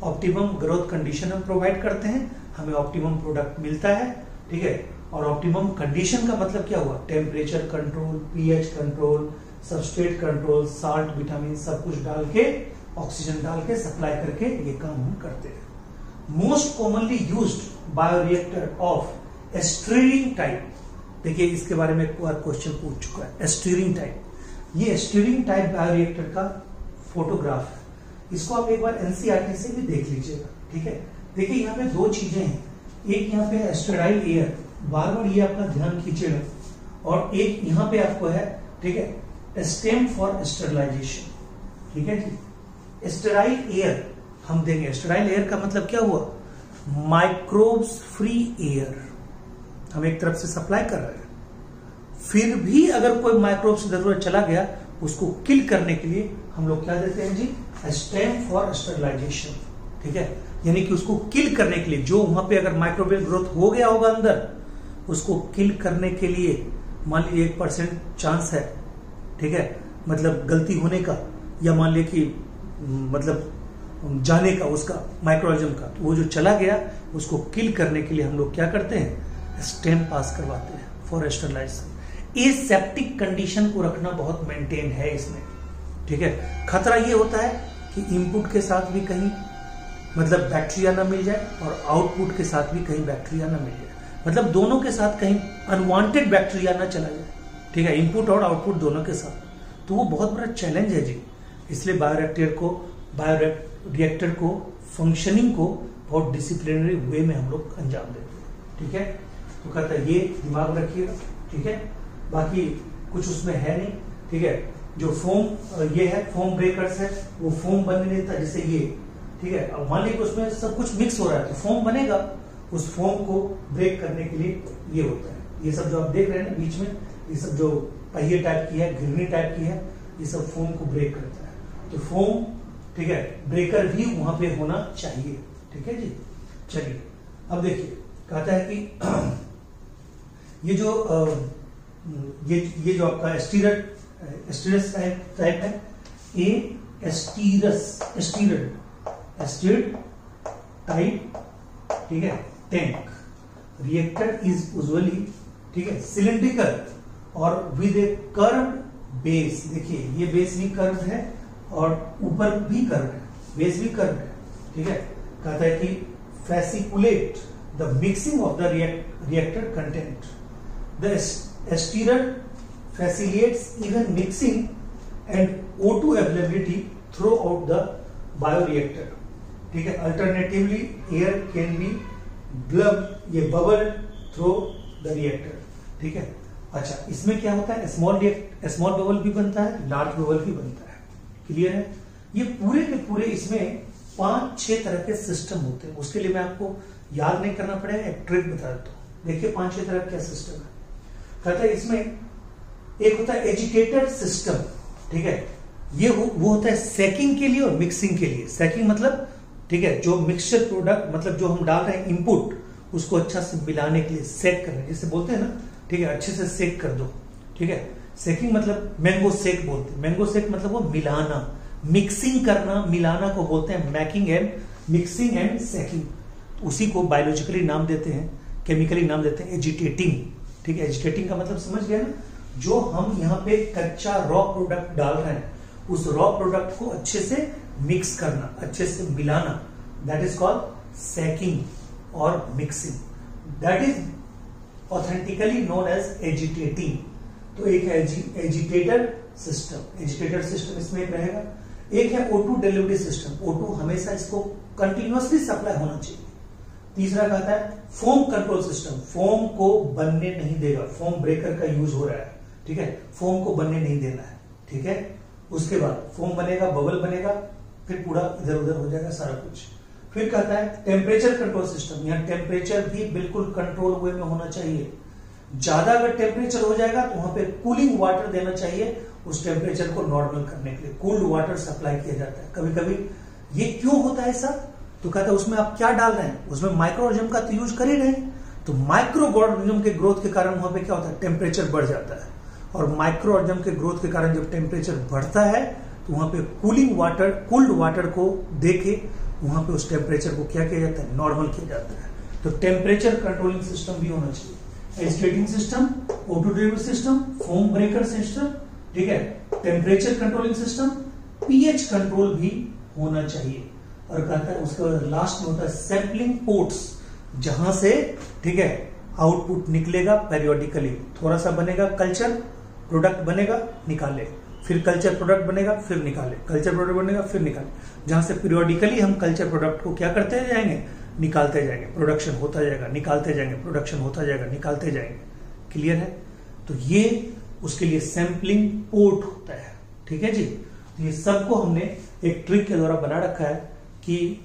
Optimum growth condition हम प्रोवाइड करते हैं, हमें ऑप्टिमम प्रोडक्ट मिलता है, ठीक है। और ऑप्टिमम कंडीशन का मतलब क्या हुआ? Temperature control, pH control, substrate control, salt, vitamin सब कुछ डाल के, ऑक्सीजन डाल के, सप्लाई करके ये काम हम करते हैं। Most commonly used bioreactor of steering type. देखिए इसके बारे में एक बार क्वेश्चन पूछ चुका है, स्टीयरिंग टाइप। ये स्टीयरिंग टाइप बायोरिएक्टर का फोटोग्राफ है, इसको आप एक बार एनसीईआरटी से भी देख लीजिएगा, ठीक है। देखिए यहाँ पे दो चीजें हैं, एक यहाँ पे स्टेराइल एयर, बार बार ये आपका ध्यान खींचेगा, और एक यहाँ पे आपको है, ठीक है, स्टेम फॉर स्टेरिलाइजेशन, ठीक है जी। स्टेराइल एयर हम देंगे। स्टेराइल एयर का मतलब क्या हुआ? माइक्रोब्स फ्री एयर हम एक तरफ से सप्लाई कर रहे हैं, फिर भी अगर कोई माइक्रोब्स इधर उधर चला गया उसको किल करने के लिए हम लोग क्या देते हैं जी? स्टेम फॉर स्टेरिलाइजेशन, ठीक है। यानी कि उसको किल करने के लिए, जो वहां पे अगर माइक्रोबियल ग्रोथ हो गया होगा अंदर, उसको किल करने के लिए मान लीजिए 1% चांस है, ठीक है, मतलब गलती होने का, या मान लीजिए कि मतलब जाने का उसका माइक्रोऑर्गेनिज्म का, तो वो जो चला गया उसको किल करने के लिए हम लोग क्या करते हैं? स्टेम पास करवाते हैं फॉर स्टेरिलाइजेशन। एसेप्टिक कंडीशन को रखना बहुत मेंटेन है इसमें, ठीक है। खतरा ये होता है कि इनपुट के साथ भी कहीं मतलब बैक्टीरिया ना मिल जाए और आउटपुट के साथ भी कहीं बैक्टीरिया ना मिल जाए, मतलब दोनों के साथ कहीं अनवांटेड बैक्टीरिया ना चला जाए, ठीक है, इनपुट और आउटपुट दोनों के साथ। तो वो बहुत बड़ा चैलेंज है जी। इसलिए बायोरिएक्टर को फंक्शनिंग को बहुत डिसिप्लिनरी वे में हम लोग अंजाम देते हैं, ठीक है। तो कहता है ये दिमाग रखिएगा, ठीक है। बाकी कुछ उसमें है नहीं, ठीक है। जो फोम ये है, फोम ब्रेकर्स है, वो फोम बनने देता है जैसे ये, ठीक है। अब मान लीजिए उसमें सब कुछ मिक्स हो रहा है तो फोम बनेगा, उस फोम को ब्रेक करने के लिए ये होता है। ये सब जो आप देख रहे हैं ना बीच में, ये सब जो पहिए टाइप की है, घिरनी टाइप की है, ये सब फोम को ब्रेक करता है। तो फोम, ठीक है, ब्रेकर भी वहां पे होना चाहिए, ठीक है जी। चलिए अब देखिए, कहता है कि ये जो आपका स्टीरस टाइप है, स्टीर्ड टाइप, ठीक है, टैंक रिएक्टर इज यूजुअली, ठीक है, सिलिंड्रिकल और विद ए कर्व्ड बेस। देखिए ये बेस भी कर्व है और ऊपर भी कर्व है, बेस भी कर्व है, ठीक है। कहता है कि facilitate the mixing of the reactor content. The stirrer facilitates even mixing and O2 availability throughout the bioreactor, ठीक है। Alternatively, air can be bubble through the reactor, ठीक है। अच्छा, इसमें क्या होता है? स्मॉल बबल भी बनता है, लार्ज बबल भी बनता है, क्लियर है। ये पूरे के पूरे इसमें 5-6 तरह के सिस्टम होते हैं। उसके लिए मैं आपको याद नहीं करना पड़ेगा, एक ट्रिक बता देता हूं। देखिए 5-6 तरह का सिस्टम है। कहता है इसमें एक होता है एजिटेटर सिस्टम, ठीक है, ये वो होता है सेकिंग के लिए और मिक्सिंग के लिए। सेकिंग मतलब, ठीक है, जो मिक्सचर प्रोडक्ट मतलब जो हम डाल रहे हैं इनपुट, उसको अच्छा से मिलाने के लिए सेक करना, जैसे बोलते हैं ना, ठीक है, अच्छे से सेक कर दो, ठीक है। सेकिंग मतलब मैंगो सेक बोलते हैं। मैंगो सेक मतलब वो मिलाना, मिक्सिंग करना, मिलाना को बोलते हैं मिक्सिंग एंड सेकिंग। उसी को बायोलॉजिकली नाम देते हैं, केमिकली नाम देते हैं एजिटेटिंग, ठीक है। एजिटेटिंग का मतलब समझ गया ना, जो हम यहाँ पे कच्चा रॉ प्रोडक्ट डाल रहे हैं, उस रॉ प्रोडक्ट को अच्छे से मिक्स करना, अच्छे से मिलाना, दैट इज कॉल्ड सेकिंग और mixing. That is authentically known as agitating. तो एक है एजिटेटर सिस्टम, एजिटेटर सिस्टम इसमें एक रहेगा। एक है O2 डिलीवरी सिस्टम, O2 हमेशा इसको कंटिन्यूअसली सप्लाई होना चाहिए। तीसरा कहता है फोम कंट्रोल सिस्टम, फोम को बनने नहीं देगा, फोम ब्रेकर का यूज हो रहा है, ठीक है, फोम को बनने नहीं देना है, ठीक है। उसके बाद फोम बनेगा, बबल बनेगा, फिर पूरा इधर उधर हो जाएगा सारा कुछ। फिर कहता है टेम्परेचर कंट्रोल सिस्टम, यहाँ टेम्परेचर भी बिल्कुल कंट्रोल वे में होना चाहिए। ज्यादा अगर टेम्परेचर हो जाएगा तो वहां पे कूलिंग वाटर देना चाहिए उस टेम्परेचर को नॉर्मल करने के लिए। कूल्ड वाटर सप्लाई किया जाता है। कभी कभी ये क्यों होता है सर? तो कहता है उसमें आप क्या डाल रहे हैं, उसमें माइक्रो ऑर्गेनिज्म का तो यूज कर ही रहे हैं। तो माइक्रो ऑर्गेनिज्म के ग्रोथ के कारण वहां पे क्या होता है, टेम्परेचर बढ़ जाता है। और माइक्रो ऑर्गेनिज्म के ग्रोथ के कारण जब टेम्परेचर बढ़ता है तो वहां पे कूल्ड वाटर को देके वहां पे उस टेम्परेचर को क्या किया जाता है, नॉर्मल किया जाता है। तो टेम्परेचर कंट्रोलिंग सिस्टम भी होना चाहिए, agitating system, O2 derivative system, foam breaker system, ठीक है, temperature controlling system, pH control भी होना चाहिए। और कहता है उसके बाद लास्ट में होता है सैंपलिंग पोर्ट्स, जहां से, ठीक है, आउटपुट निकलेगा पेरियोडिकली, थोड़ा सा बनेगा कल्चर प्रोडक्ट बनेगा निकाले, फिर कल्चर प्रोडक्ट बनेगा फिर निकाले, कल्चर प्रोडक्ट बनेगा फिर निकाले, जहां से पीरियोडिकली हम कल्चर प्रोडक्ट को क्या करते जाएंगे, निकालते जाएंगे, प्रोडक्शन होता जाएगा, निकालते जाएंगे, प्रोडक्शन होता जाएगा, निकालते जाएंगे। क्लियर है? तो ये उसके लिए सैंपलिंग पोर्ट होता है। ठीक है जी। तो ये सबको हमने एक ट्रिक के द्वारा बना रखा है कि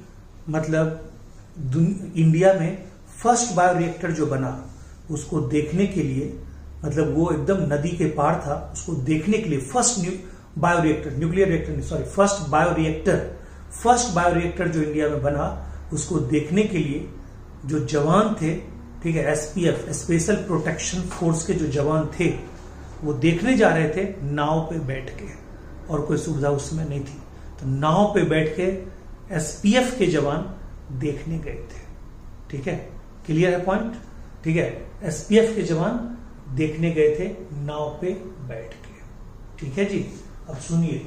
मतलब इंडिया में फर्स्ट बायोरिएक्टर जो बना उसको देखने के लिए, मतलब वो एकदम नदी के पार था, उसको देखने के लिए फर्स्ट बायोरिएक्टर जो इंडिया में बना उसको देखने के लिए जो जवान थे, ठीक है, एसपीएफ स्पेशल प्रोटेक्शन फोर्स के जो जवान थे वो देखने जा रहे थे नाव पे बैठ के, और कोई सुविधा उसमें नहीं थी। तो नाव पे बैठ के एसपीएफ के जवान देखने गए थे। ठीक है, क्लियर है पॉइंट? ठीक है, एसपीएफ के जवान देखने गए थे नाव पे बैठ के। ठीक है जी। अब सुनिए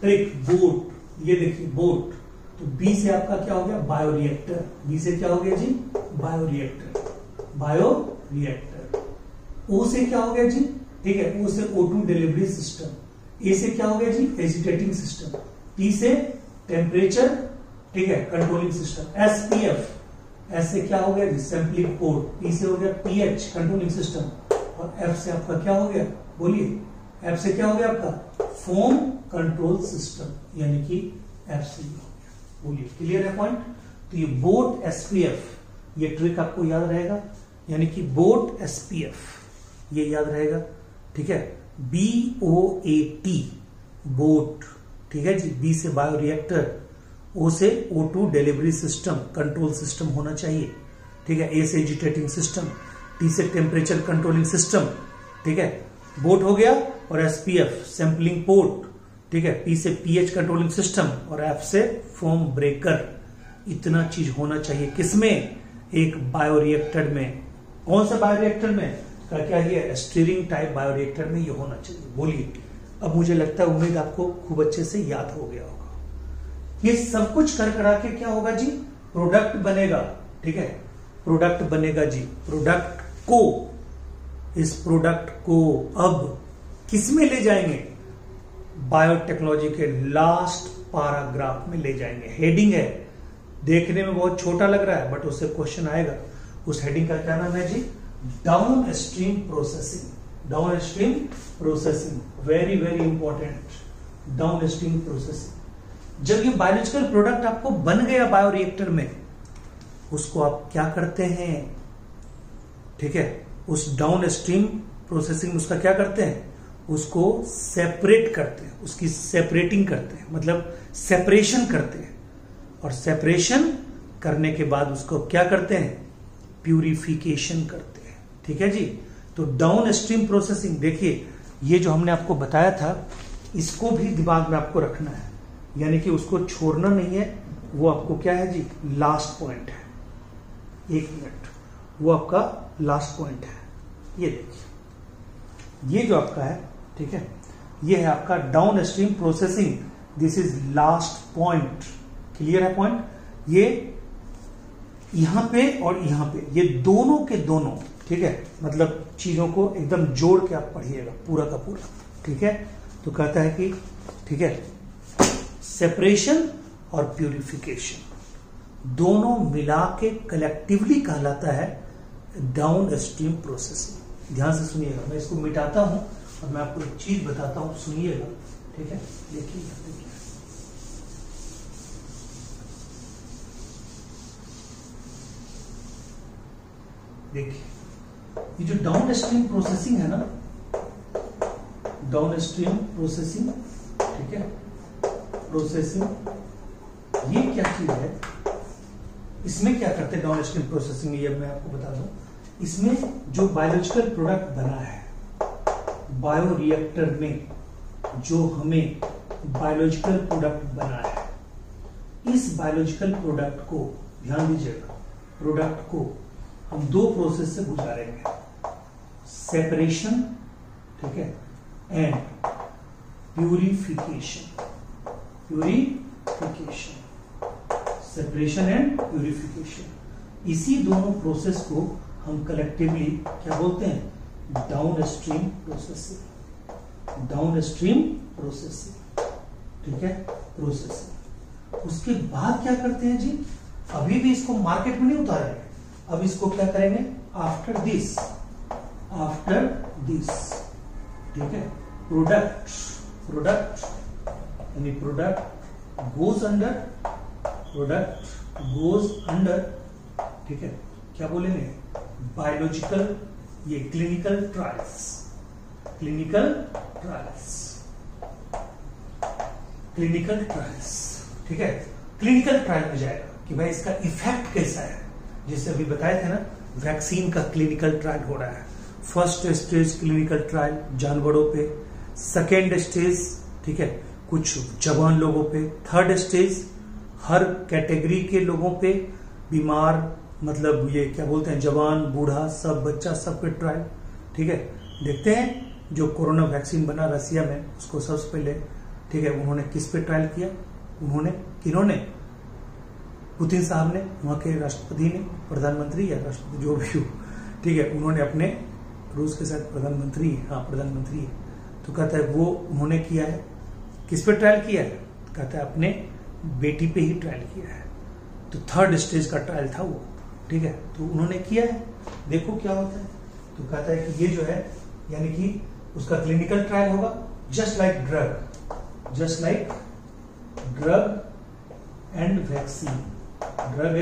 ट्रिक, बोट, ये देखिए बोट, तो बी से आपका क्या हो गया, बायोरिएक्टर, बी से क्या हो गया जी, बायोरिएक्टर, ओ से क्या हो गया जी, ठीक है, ओ से O2 डिलीवरी सिस्टम, ए से क्या हो गया जी, एजिटेटिंग सिस्टम, टी से टेम्परेचर, ठीक है, कंट्रोलिंग सिस्टम, एसपीएफ, एस से क्या हो गया जी, सैंपलिंग पोर्ट, पी से हो गया पीएच कंट्रोलिंग सिस्टम, और एफ से आपका क्या हो गया, बोलिए, एफ से क्या हो गया आपका, फोम कंट्रोल सिस्टम, यानी कि एफसीयू हो गया। बोलिए, क्लियर है पॉइंट? तो ये बोट एसपीएफ, ये ट्रिक आपको याद रहेगा, यानी कि बोट एसपीएफ ये याद रहेगा। ठीक है, BOAT बोट, ठीक है जी। बी से बायोरिएक्टर, ओ से O2 delivery system control system होना चाहिए। ठीक है, ए से एजिटेटिंग सिस्टम, टी से टेम्परेचर कंट्रोलिंग सिस्टम, ठीक है, बोट हो गया, और एसपीएफ सैंपलिंग पोर्ट, ठीक है, पी से पीएच कंट्रोलिंग सिस्टम, और एफ से फोम ब्रेकर। इतना चीज होना चाहिए किसमें, एक बायोरिएक्टर में। कौन सा बायोरिएक्टर में का क्या, ये स्टीयरिंग टाइप बायोरिएक्टर में ये होना चाहिए। बोलिए, अब मुझे लगता है उम्मीद आपको खूब अच्छे से याद हो गया होगा। ये सब कुछ कर करा के क्या होगा जी, प्रोडक्ट बनेगा। ठीक है, प्रोडक्ट बनेगा जी। प्रोडक्ट को, इस प्रोडक्ट को अब किसमें ले जाएंगे, बायोटेक्नोलॉजी के लास्ट पैराग्राफ में ले जाएंगे। हेडिंग है, देखने में बहुत छोटा लग रहा है बट उससे क्वेश्चन आएगा। उस हेडिंग का क्या नाम है जी, downstream processing. Downstream processing, very very important, downstream processing. जब ये बायोलॉजिकल प्रोडक्ट आपको बन गया बायोरिएक्टर में, उसको आप क्या करते हैं, ठीक है, उस डाउन स्ट्रीम प्रोसेसिंग उसका क्या करते हैं, उसको सेपरेट करते हैं, उसकी सेपरेटिंग करते हैं, मतलब सेपरेशन करते हैं, और सेपरेशन करने के बाद उसको क्या करते हैं, प्यूरिफिकेशन करते हैं। ठीक है जी। तो डाउन स्ट्रीम प्रोसेसिंग, देखिए ये जो हमने आपको बताया था इसको भी दिमाग में आपको रखना है, यानी कि उसको छोड़ना नहीं है। वो आपको क्या है जी, लास्ट पॉइंट है। एक मिनट, वो आपका लास्ट पॉइंट है। ये देखिए, ये जो आपका है, ठीक है, ये है आपका down stream processing. This is last point. Clear है पॉइंट? ये यहां पे और यहां पे, ये दोनों के दोनों, ठीक है, मतलब चीजों को एकदम जोड़ के आप पढ़िएगा पूरा का पूरा। ठीक है, तो कहता है कि, ठीक है, सेपरेशन और प्यूरिफिकेशन दोनों मिला के कलेक्टिवली कहलाता है डाउन स्ट्रीम प्रोसेसिंग। ध्यान से सुनिएगा, मैं इसको मिटाता हूं और मैं आपको एक चीज बताता हूं, सुनिएगा। ठीक है, देखिए देखिए, ये जो डाउन स्ट्रीम प्रोसेसिंग है ना, डाउन स्ट्रीम प्रोसेसिंग, ठीक है, प्रोसेसिंग ये क्या चीज है, इसमें क्या करते हैं डाउनस्ट्रीम प्रोसेसिंग में, ये मैं आपको बता दूं। इसमें जो बायोलॉजिकल प्रोडक्ट बना है बायोरिएक्टर में, जो हमें बायोलॉजिकल प्रोडक्ट बना है, इस बायोलॉजिकल प्रोडक्ट को, ध्यान दीजिएगा, प्रोडक्ट को हम दो प्रोसेस से गुजारेंगे, सेपरेशन, ठीक है, and purification. Separation and purification, इसी दोनों प्रोसेस को हम कलेक्टिवली क्या बोलते हैं, डाउनस्ट्रीम प्रोसेसिंग, ठीक है, प्रोसेसिंग। उसके बाद क्या करते हैं जी, अभी भी इसको मार्केट में नहीं उतारेंगे, अब इसको क्या करेंगे, आफ्टर दिस, ठीक है, प्रोडक्ट यानी प्रोडक्ट गोज अंडर, ठीक है, क्या बोलेंगे, बायोलॉजिकल, ये क्लिनिकल ट्रायल्स, ठीक है, क्लिनिकल ट्रायल में जाएगा कि भाई इसका इफेक्ट कैसा है। जैसे अभी बताए थे ना, वैक्सीन का क्लिनिकल ट्रायल हो रहा है, फर्स्ट स्टेज क्लिनिकल ट्रायल जानवरों पे, सेकेंड स्टेज, ठीक है, कुछ जवान लोगों पे, थर्ड स्टेज हर कैटेगरी के लोगों पे, बीमार, मतलब ये क्या बोलते हैं, जवान, बूढ़ा, सब बच्चा, सब पे ट्रायल, ठीक है। देखते हैं जो कोरोना वैक्सीन बना रसिया में, उसको सबसे पहले, ठीक है, उन्होंने किस पे ट्रायल किया, किन्होंने, पुतिन साहब ने, वहां के राष्ट्रपति ने, प्रधानमंत्री या राष्ट्रपति जो भी हो, ठीक है, उन्होंने अपने, रूस के साथ प्रधानमंत्री है, तो कहता है वो उन्होंने किया है, किस पे ट्रायल किया है, कहता है अपने बेटी पे ही ट्रायल किया है, तो थर्ड स्टेज का ट्रायल था वो, ठीक है, तो उन्होंने किया है, देखो क्या होता है। तो कहता है कि ये जो है, यानी कि उसका क्लिनिकल ट्रायल होगा, just like drug and vaccine, drug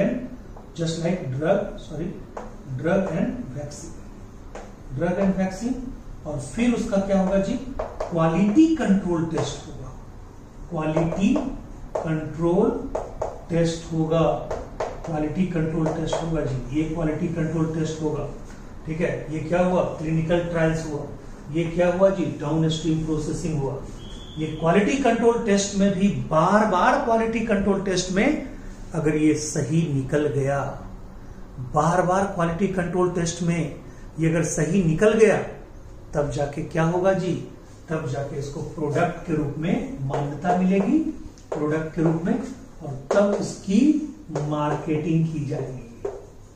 and vaccine, और फिर उसका क्या होगा जी, क्वालिटी कंट्रोल टेस्ट होगा, जी, ये क्वालिटी कंट्रोल टेस्ट होगा, ठीक है। ये क्या हुआ, क्लिनिकल ट्रायल्स हुआ, ये क्या हुआ जी, डाउनस्ट्रीम प्रोसेसिंग हुआ। ये क्वालिटी कंट्रोल टेस्ट में भी बार बार क्वालिटी कंट्रोल टेस्ट में अगर ये सही निकल गया, बार बार क्वालिटी कंट्रोल टेस्ट में ये अगर सही निकल गया, तब जाके क्या होगा जी, तब जाके इसको प्रोडक्ट के रूप में मान्यता मिलेगी, प्रोडक्ट के रूप में, और तब इसकी मार्केटिंग की जाएगी।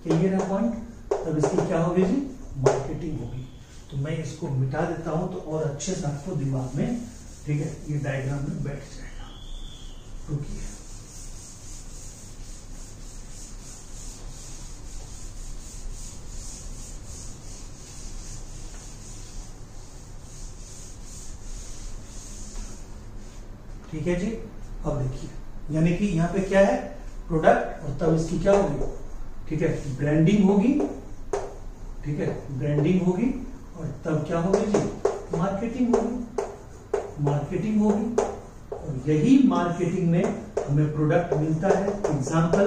क्लियर है पॉइंट, तब इसकी क्या होगी जी, मार्केटिंग होगी। तो मैं इसको मिटा देता हूं तो और अच्छे से आपको दिमाग में, ठीक है, ये डायग्राम में बैठ जाएगा। रुकिए, ठीक है जी। अब देखिए, यानी कि यहाँ पे क्या है, प्रोडक्ट, और तब इसकी क्या होगी, ठीक है, ब्रांडिंग होगी, ठीक है, ब्रांडिंग होगी, और तब क्या होगी जी, मार्केटिंग होगी, और यही मार्केटिंग में हमें प्रोडक्ट मिलता है। एग्जांपल,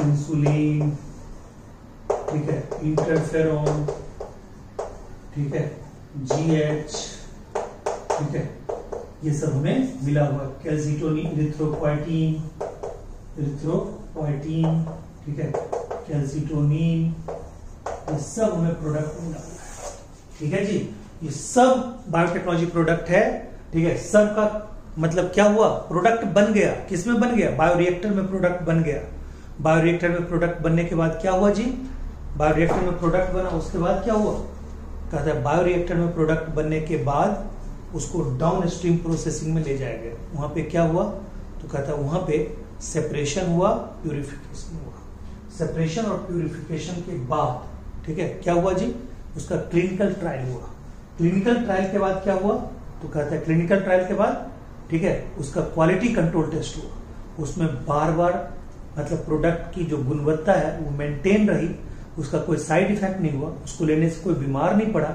इंसुलिन, ठीक है, इंटरफेरॉन, ठीक है, GH, ठीक है, ये सब हमें मिला हुआ, कैल्सिटोनिन, इरिथ्रोपोइटीन, ठीक है, कैल्सिटोनिन, ये सब हमें प्रोडक्ट मिला हुआ है, ठीक है जी। ये सब बायोटेक्नोलॉजी प्रोडक्ट है, ठीक है, सबका मतलब क्या हुआ, प्रोडक्ट बन गया, किसमें बन गया, बायोरिएक्टर में प्रोडक्ट बन गया। बायोरिएक्टर में प्रोडक्ट बनने के बाद क्या हुआ जी, बायोरिएक्टर में प्रोडक्ट बना, उसके बाद क्या हुआ, कहता है बायोरिएक्टर में प्रोडक्ट बनने के बाद उसको डाउन स्ट्रीम प्रोसेसिंग में ले जाया गया। वहां पे क्या हुआ, तो कहता है वहां पे सेपरेशन हुआ, प्यूरिफिकेशन हुआ। सेपरेशन और प्यूरिफिकेशन के बाद, ठीक है, क्या हुआ जी, उसका क्लिनिकल ट्रायल हुआ। क्लिनिकल ट्रायल के बाद क्या हुआ, तो कहता है क्लिनिकल ट्रायल के बाद, ठीक है, उसका क्वालिटी कंट्रोल टेस्ट हुआ। उसमें बार बार मतलब प्रोडक्ट की जो गुणवत्ता है वो मेंटेन रही, उसका कोई साइड इफेक्ट नहीं हुआ, उसको लेने से कोई बीमार नहीं पड़ा,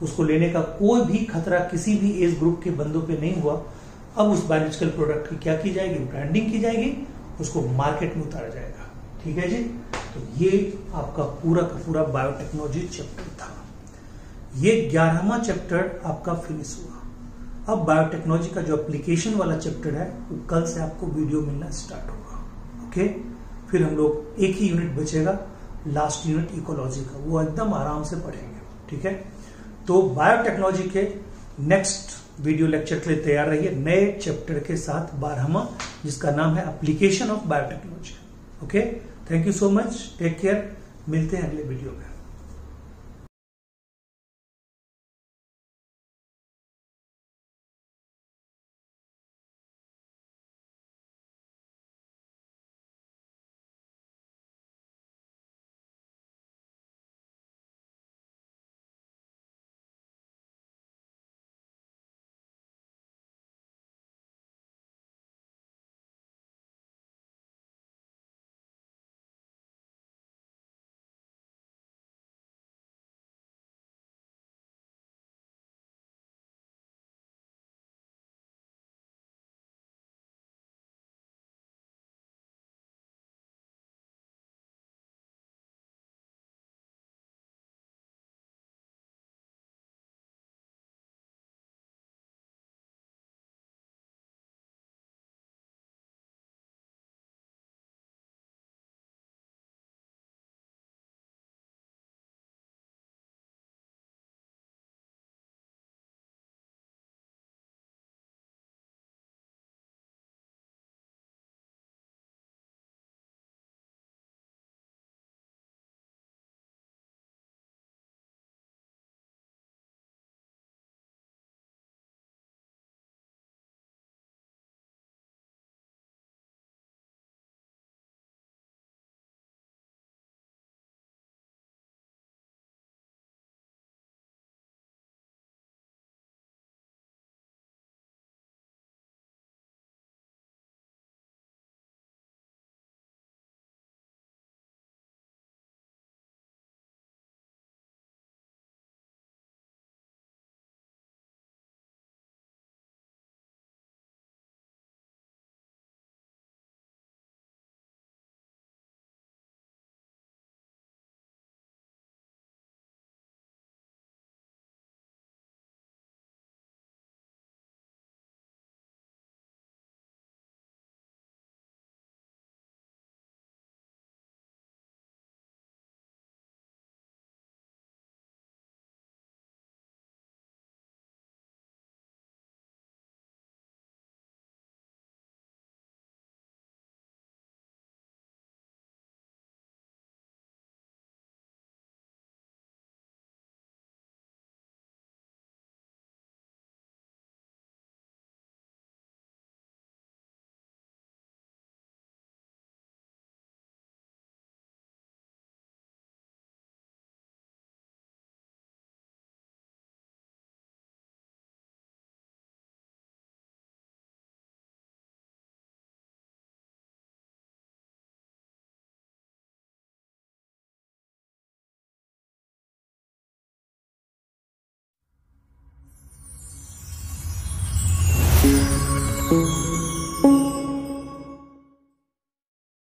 उसको लेने का कोई भी खतरा किसी भी एज ग्रुप के बंदों पे नहीं हुआ। अब उस बायोलॉजिकल प्रोडक्ट की क्या की जाएगी, ब्रांडिंग की जाएगी, उसको मार्केट में उतारा जाएगा। ठीक है जी। तो ये आपका पूरा का पूरा बायोटेक्नोलॉजी चैप्टर था। ये 11वां चैप्टर आपका फिनिश हुआ। अब बायोटेक्नोलॉजी का जो एप्लीकेशन वाला चैप्टर है वो कल से आपको वीडियो मिलना स्टार्ट होगा। ओके, फिर हम लोग एक ही यूनिट बचेगा, लास्ट यूनिट इकोलॉजी का, वो एकदम आराम से पढ़ेंगे। ठीक है, तो बायोटेक्नोलॉजी के नेक्स्ट वीडियो लेक्चर के लिए तैयार रहिए नए चैप्टर के साथ 12वां, जिसका नाम है application of biotechnology. Okay, thank you so much, take care, मिलते हैं अगले वीडियो में।